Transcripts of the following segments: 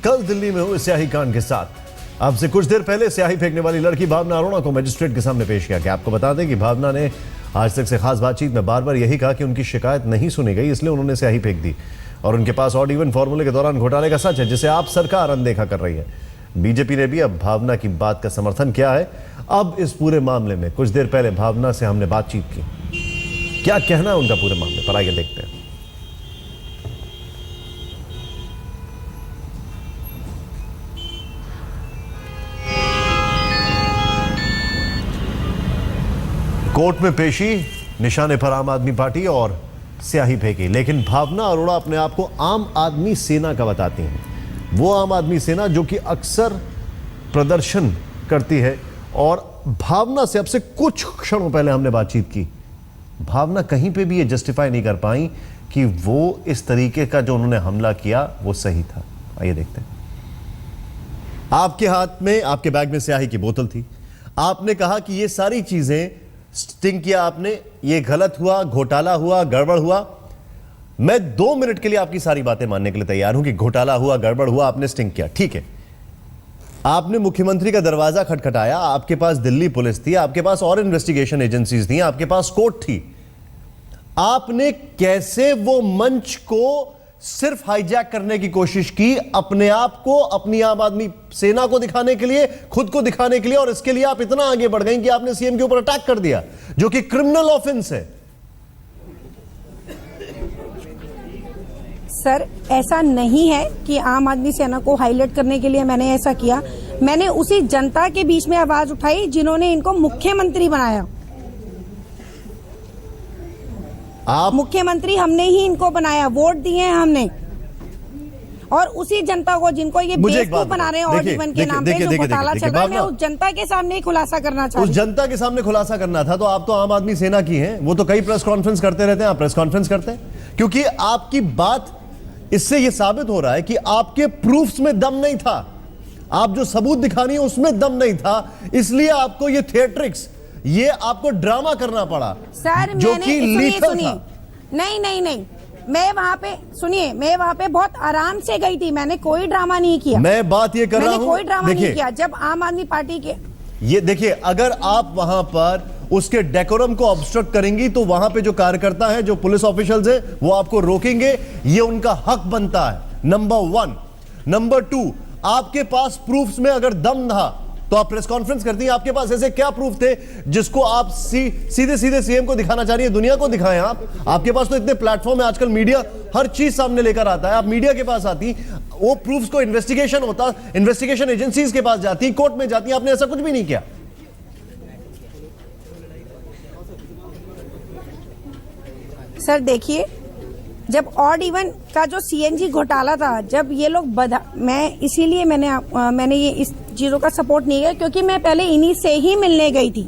कल दिल्ली में हुए स्याही कांड के साथ अब से कुछ देर पहले स्याही फेंकने वाली लड़की भावना अरोड़ा को मजिस्ट्रेट के सामने पेश किया गया। आपको बता दें कि भावना ने आज तक से खास बातचीत में बार बार यही कहा कि उनकी शिकायत नहीं सुनी गई, इसलिए उन्होंने स्याही फेंक दी और उनके पास ऑड इवन फॉर्मूले के दौरान घोटाले का सच है जिसे आप सरकार अनदेखा कर रही है। बीजेपी ने भी अब भावना की बात का समर्थन किया है। अब इस पूरे मामले में कुछ देर पहले भावना से हमने बातचीत की, क्या कहना है उनका पूरे मामले पर, आइए देखते हैं। कोर्ट में पेशी, निशाने पर आम आदमी पार्टी और स्याही फेंकी, लेकिन भावना अरोड़ा अपने आप को आम आदमी सेना का बताती हैं। वो आम आदमी सेना जो कि अक्सर प्रदर्शन करती है। और भावना से अब से कुछ क्षणों पहले हमने बातचीत की। भावना कहीं पे भी ये जस्टिफाई नहीं कर पाई कि वो इस तरीके का जो उन्होंने हमला किया वो सही था। आइए देखते हैं। आपके हाथ में, आपके बैग में स्याही की बोतल थी। आपने कहा कि ये सारी चीजें स्टिंग किया आपने, ये गलत हुआ, घोटाला हुआ, गड़बड़ हुआ। मैं 2 मिनट के लिए आपकी सारी बातें मानने के लिए तैयार हूं कि घोटाला हुआ, गड़बड़ हुआ, आपने स्टिंग किया, ठीक है। आपने मुख्यमंत्री का दरवाजा खटखटाया, आपके पास दिल्ली पुलिस थी, आपके पास और इन्वेस्टिगेशन एजेंसीज थी, आपके पास कोर्ट थी। आपने कैसे वो मंच को सिर्फ हाईजैक करने की कोशिश की, अपने आप को, अपनी आम आदमी सेना को दिखाने के लिए, खुद को दिखाने के लिए, और इसके लिए आप इतना आगे बढ़ गए कि आपने सीएम के ऊपर अटैक कर दिया, जो कि क्रिमिनल ऑफेंस है। सर, ऐसा नहीं है कि आम आदमी सेना को हाईलाइट करने के लिए मैंने ऐसा किया। मैंने उसी जनता के बीच में आवाज उठाई जिन्होंने इनको मुख्यमंत्री बनाया। आप मुख्यमंत्री हमने ही इनको बनाया, वोट दिए हैं हमने। और उसी जनता को जिनको ये बेवकूफ बना रहे हैं ऑड इवन के नाम पे जो घोटाला चल रहा है, मैं उस जनता के सामने खुलासा करना चाहती हूं। उस जनता के सामने खुलासा करना था तो आप तो आम आदमी सेना की हैं। वो तो कई प्रेस कॉन्फ्रेंस करते रहते हैं, आप प्रेस कॉन्फ्रेंस करते हैं क्योंकि आपकी बात, इससे यह साबित हो रहा है कि आपके प्रूफ्स में दम नहीं था। आप जो सबूत दिखा रही हैं उसमें दम नहीं था, इसलिए आपको ये थिएट्रिक्स, ये आपको ड्रामा करना पड़ा। सर, जो कि लीथल था। नहीं, मैं वहां पे, सुनिए, मैं वहां पे बहुत आराम से गई थी, मैंने कोई ड्रामा नहीं किया। मैं बात ये कर रहा हूं, मैंने कोई ड्रामा नहीं किया। जब आम आदमी पार्टी के, ये देखिए, अगर आप वहां पर उसके डेकोरम को ऑब्स्ट्रक्ट करेंगी तो वहां पे जो कार्यकर्ता है, जो पुलिस ऑफिशियल्स है, वो आपको रोकेंगे। ये उनका हक बनता है, नंबर 1। नंबर 2, आपके पास प्रूफ्स में अगर दम था तो आप प्रेस कॉन्फ्रेंस करती हैं। आपके पास ऐसे क्या प्रूफ थे जिसको आप सीधे सीधे सीएम को दिखाना चाह रही है? दुनिया को दिखाएं आप। आपके पास तो इतने प्लेटफॉर्म है, आजकल मीडिया हर चीज सामने लेकर आता है। आप मीडिया के पास आती, वो प्रूफ्स को इन्वेस्टिगेशन होता, इन्वेस्टिगेशन एजेंसीज के पास जाती, कोर्ट में जाती। आपने ऐसा कुछ भी नहीं किया। सर देखिए, जब ऑड इवन का जो सीएनजी घोटाला था, जब ये लोग मैं इसीलिए मैंने ये इस चीजों का सपोर्ट नहीं किया क्योंकि मैं पहले इन्हीं से ही मिलने गई थी।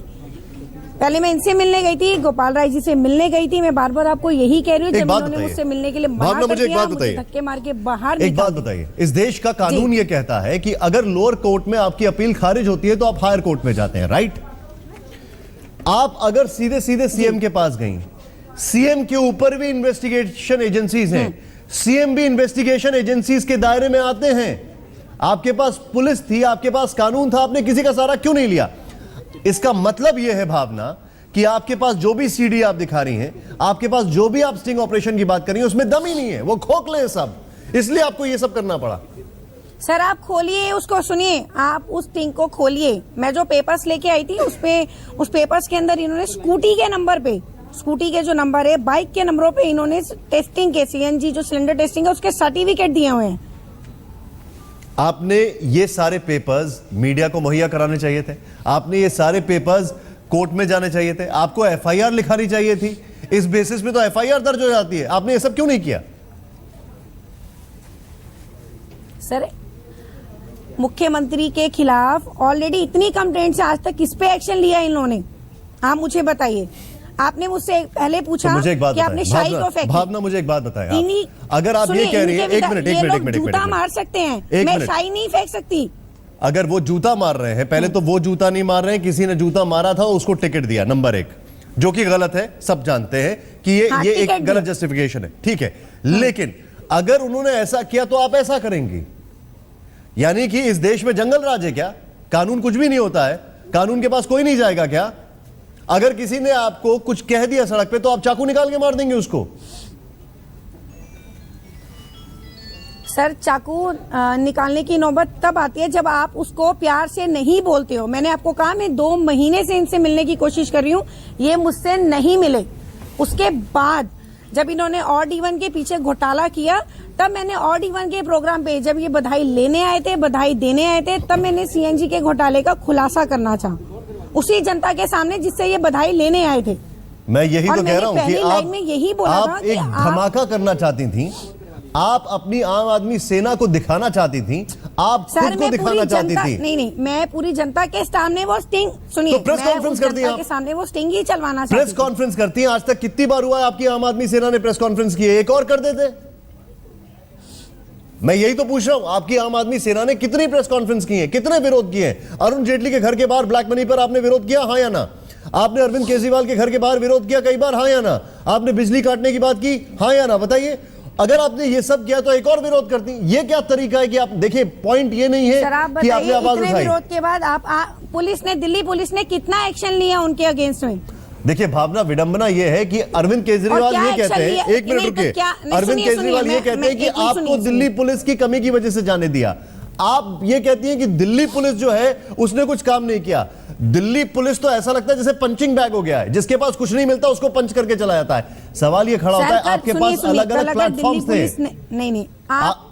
पहले मैं इनसे मिलने गई थी, गोपाल राय जी से मिलने गई थी। मैं बार बार आपको यही कह रही हूँ, जब उन्होंने मुझसे मिलने के लिए मना कर दिया, मुझे धक्के मार के बाहर। एक बात बताइए, इस देश का कानून ये कहता है कि अगर लोअर कोर्ट में आपकी अपील खारिज होती है तो आप हायर कोर्ट में जाते हैं, राइट? आप अगर सीधे सीधे सीएम के पास गई, सीएम के ऊपर भी इन्वेस्टिगेशन एजेंसीज हैं, सीएम भी इन्वेस्टिगेशन एजेंसीज के दायरे में आते हैं। आपके पास पुलिस थी, आपके पास कानून था, आपने किसी का सहारा क्यों नहीं लिया? इसका मतलब यह है भावना कि आपके पास जो भी सीडी आप दिखा रही हैं, आपके पास जो भी आप स्टिंग ऑपरेशन की बात कर रही हैं, उसमें दम ही नहीं है, वो खोखले हैं सब, इसलिए आपको यह सब करना पड़ा। सर, आप खोलिए उसको, सुनिए, आप उस स्टिंग को खोलिए। मैं जो पेपर्स लेके आई थी उस पेपर्स के अंदर इन्होंने स्कूटी के नंबर पे, स्कूटी के जो नंबर है, बाइक के नंबरों पे इन्होंने टेस्टिंग के, सीएनजी जो सिलेंडर टेस्टिंग है उसके सर्टिफिकेट दिए हुए हैं। आपने ये सारे पेपर्स मीडिया को मुहैया कराने चाहिए थे। आपने ये सारे पेपर्स कोर्ट में जाने चाहिए थे। आपको एफआईआर लिखानी चाहिए थी। इस बेसिस पे तो एफआईआर दर्ज हो जाती है। आपने ये सब क्यों नहीं किया? सर, मुख्यमंत्री के खिलाफ ऑलरेडी इतनी कंप्लेंट्स, आज तक किस पे एक्शन लिया इन्होंने? आप मुझे बताइए। आपने मुझसे पहले पूछा तो कि आपने शाही को फेंकी। भावना, मुझे एक बात बताइए, अगर आप ये कह रही हैं, एक मिनट, जूता मार सकते हैं, मैं शाही नहीं फेंक सकती। अगर वो जूता मार रहे हैं, पहले तो वो जूता नहीं मार रहे हैं, किसी ने जूता मारा था, उसको टिकट दिया, नंबर 1, जो कि गलत है, सब जानते हैं कि ये एक गलत जस्टिफिकेशन है, ठीक है। लेकिन अगर उन्होंने ऐसा किया तो आप ऐसा करेंगी। यानी कि इस देश में जंगल राज है क्या? कानून कुछ भी नहीं होता है? कानून के पास कोई नहीं जाएगा क्या? अगर किसी ने आपको कुछ कह दिया सड़क पे तो आप चाकू निकाल के मार देंगे उसको? सर चाकू निकालने की नौबत तब आती है जब आप उसको प्यार से नहीं बोलते हो। मैंने आपको कहा मैं 2 महीने से इनसे मिलने की कोशिश कर रही हूँ, ये मुझसे नहीं मिले। उसके बाद जब इन्होंने ऑड इवन के पीछे घोटाला किया, तब मैंने ऑड इवन के प्रोग्राम पे जब ये बधाई लेने आए थे, बधाई देने आए थे, तब मैंने सीएनजी के घोटाले का खुलासा करना चाहा उसी जनता के सामने जिससे ये बधाई लेने आए थे। मैं यही तो कह रहा हूं कि आप एक धमाका करना चाहती थी, आप अपनी आम आदमी सेना को दिखाना चाहती थी, आप खुद को दिखाना चाहती थी। नहीं, मैं पूरी जनता के सामने वो स्टिंग सुनिए, तो प्रेस कॉन्फ्रेंस करती हैं, के सामने वो स्टिंग ही चलवाना चाहती प्रेस कॉन्फ्रेंस करती हैं। आज तक कितनी बार हुआ है आपकी आम आदमी सेना ने प्रेस कॉन्फ्रेंस की है? एक और कर देते। मैं यही तो पूछ रहा हूं, आपकी आम आदमी सेना ने कितनी प्रेस कॉन्फ्रेंस की है, कितने विरोध किए हैं? अरुण जेटली के घर के बाहर ब्लैक मनी पर आपने विरोध किया, हाँ या ना? आपने अरविंद केजरीवाल के घर के बाहर विरोध किया कई बार, हाँ या ना? आपने बिजली काटने की बात की, हाँ या ना? बताइए। अगर आपने ये सब किया तो एक और विरोध करती। ये क्या तरीका है कि आप देखिए, पॉइंट ये नहीं है कि आपने आवाज उठाई। विरोध के बाद पुलिस ने, दिल्ली पुलिस ने कितना एक्शन लिया उनके अगेंस्ट में? देखिए भावना, विडंबना यह है कि अरविंद केजरीवाल ये कहते हैं, एक मिनट रुकिए, अरविंद केजरीवाल ये कहते हैं कि आपको दिल्ली पुलिस की कमी की वजह से जाने दिया। आप ये कहती हैं कि दिल्ली पुलिस जो है उसने कुछ काम नहीं किया। दिल्ली पुलिस तो ऐसा लगता है जैसे पंचिंग बैग हो गया है, जिसके पास कुछ नहीं मिलता उसको पंच करके चला जाता है। सवाल ये खड़ा होता है, आपके पास अलग अलग प्लेटफॉर्म्स थे। नहीं, आप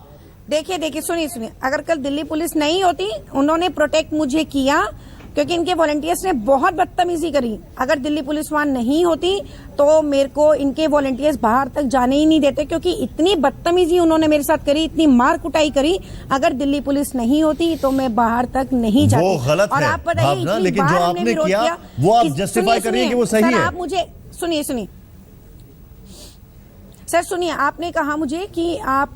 देखिए, सुनिए, अगर कल दिल्ली पुलिस नहीं होती, उन्होंने प्रोटेक्ट मुझे किया क्योंकि इनके वॉलंटियर्स ने बहुत बदतमीजी करी। अगर दिल्ली पुलिस वहां नहीं होती तो मेरे को इनके वॉलंटियर्स बाहर तक जाने ही नहीं देते, क्योंकि इतनी बदतमीजी उन्होंने मेरे साथ करी, इतनी मार कुटाई करी। अगर दिल्ली पुलिस नहीं होती तो मैं बाहर तक नहीं जाती। वो गलत और है आप बताइए, लेकिन जो आपने किया वो आप जस्टिफाई करिए कि वो सही है। आप मुझे सुनिए सर, सुनिए, आपने कहा मुझे कि आप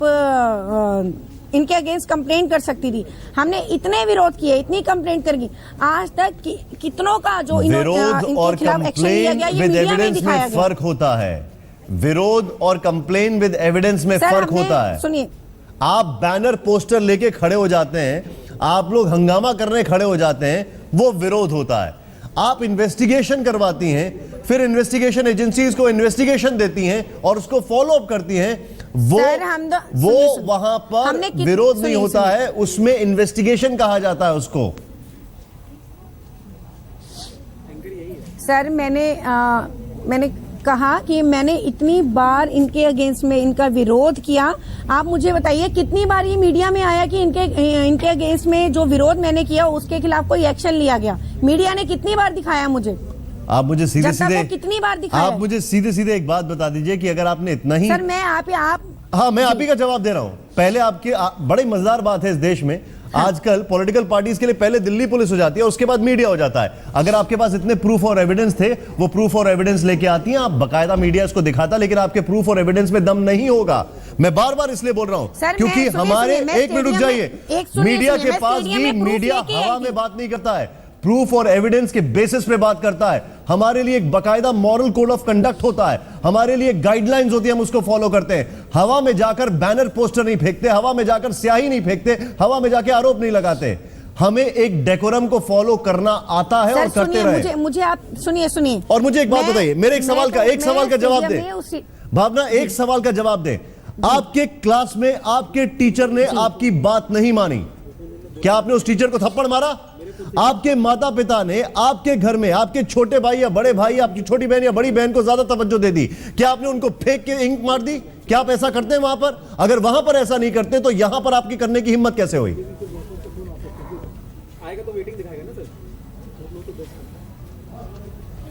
इनके अगेंस्ट कंप्लेंट कर सकती थी। हमने इतने विरोध किए, इतनी कंप्लेंट करी, आज तक कितनों का जो विरोध और कंप्लेन विद एविडेंस में फर्क होता है। विरोध और कंप्लेन विद एविडेंस में फर्क होता है। सुनिए, आप बैनर पोस्टर लेके खड़े हो जाते हैं, आप लोग हंगामा करने खड़े हो जाते हैं, वो विरोध होता है। आप इन्वेस्टिगेशन करवाती हैं, फिर इन्वेस्टिगेशन एजेंसीज को इन्वेस्टिगेशन देती हैं और उसको फॉलो अप करती हैं, वो वहां पर विरोध नहीं होता है, उसमें इन्वेस्टिगेशन कहा जाता है उसको। सर मैंने कहा कि मैंने इतनी बार इनके अगेंस्ट में इनका विरोध किया। आप मुझे बताइए कितनी बार ये मीडिया में आया कि इनके अगेंस्ट में जो विरोध मैंने किया उसके खिलाफ कोई एक्शन लिया गया? मीडिया ने कितनी बार दिखाया मुझे? आप मुझे सीधे कितनी बार दिखाया? आप मुझे सीधे एक बात बता दीजिए कि अगर आपने इतना ही सर, मैं आप ही का जवाब दे रहा हूं। पहले आपके बड़ी मजेदार बात है इस देश में, आजकल पॉलिटिकल पार्टीज के लिए पहले दिल्ली पुलिस हो जाती है, उसके बाद मीडिया हो जाता है। अगर आपके पास इतने प्रूफ और एविडेंस थे, वो प्रूफ और एविडेंस लेके आती हैं, आप बकायदा मीडिया इसको दिखाता, लेकिन आपके प्रूफ और एविडेंस में दम नहीं होगा। मैं बार बार इसलिए बोल रहा हूं क्योंकि हमारे, एक मिनट रुक जाइए, मीडिया के पास भी, मीडिया हवा में बात नहीं करता है, प्रूफ और एविडेंस के बेसिस पे बात करता है। हमारे लिए एक बकायदा मॉरल कोड ऑफ कंडक्ट होता है, हमारे लिए गाइडलाइंस होती है, हम उसको फॉलो करते हैं। हवा में जाकर बैनर पोस्टर नहीं फेंकते, हवा में जाकर स्याही नहीं फेंकते, हवा में जाके आरोप नहीं लगाते। हमें एक डेकोरम को फॉलो करना आता है और करते रहे। मुझे आप सुनिए और मुझे एक बात बताइए, मेरे एक सवाल का जवाब दे भावना, एक सवाल का जवाब दे। आपके क्लास में आपके टीचर ने आपकी बात नहीं मानी, क्या आपने उस टीचर को थप्पड़ मारा? आपके माता पिता ने आपके घर में आपके छोटे भाई या बड़े भाई, आपकी छोटी बहन या बड़ी बहन को ज्यादा तवज्जो दे दी, क्या आपने उनको फेंक के इंक मार दी? क्या आप ऐसा करते हैं वहां पर? अगर वहां पर ऐसा नहीं करते तो यहां पर आपकी करने की हिम्मत कैसे हुई? आएगा तो वेटिंग दिखाएगा ना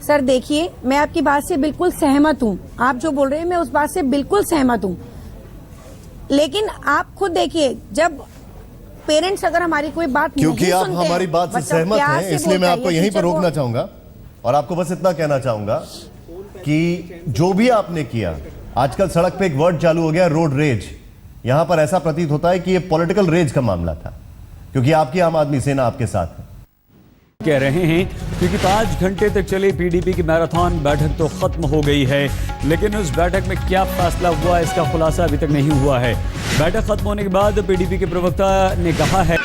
सर, देखिए, मैं आपकी बात से बिल्कुल सहमत हूं। आप जो बोल रहे हैं मैं उस बात से बिल्कुल सहमत हूं, लेकिन आप खुद देखिए, जब पेरेंट्स अगर हमारी कोई बात क्योंकि आप हमारी बात से सहमत हैं, इसलिए मैं आपको यहीं पर रोकना चाहूंगा और आपको बस इतना कहना चाहूंगा कि जो भी आपने किया, आजकल सड़क पे एक वर्ड चालू हो गया, रोड रेज। यहां पर ऐसा प्रतीत होता है कि ये पॉलिटिकल रेज का मामला था, क्योंकि आपकी आम आदमी सेना आपके साथ है। कह रहे हैं क्योंकि 5 घंटे तक चली पीडीपी की मैराथन बैठक तो खत्म हो गई है, लेकिन उस बैठक में क्या फैसला हुआ इसका खुलासा अभी तक नहीं हुआ है। बैठक खत्म होने के बाद पीडीपी के प्रवक्ता ने कहा है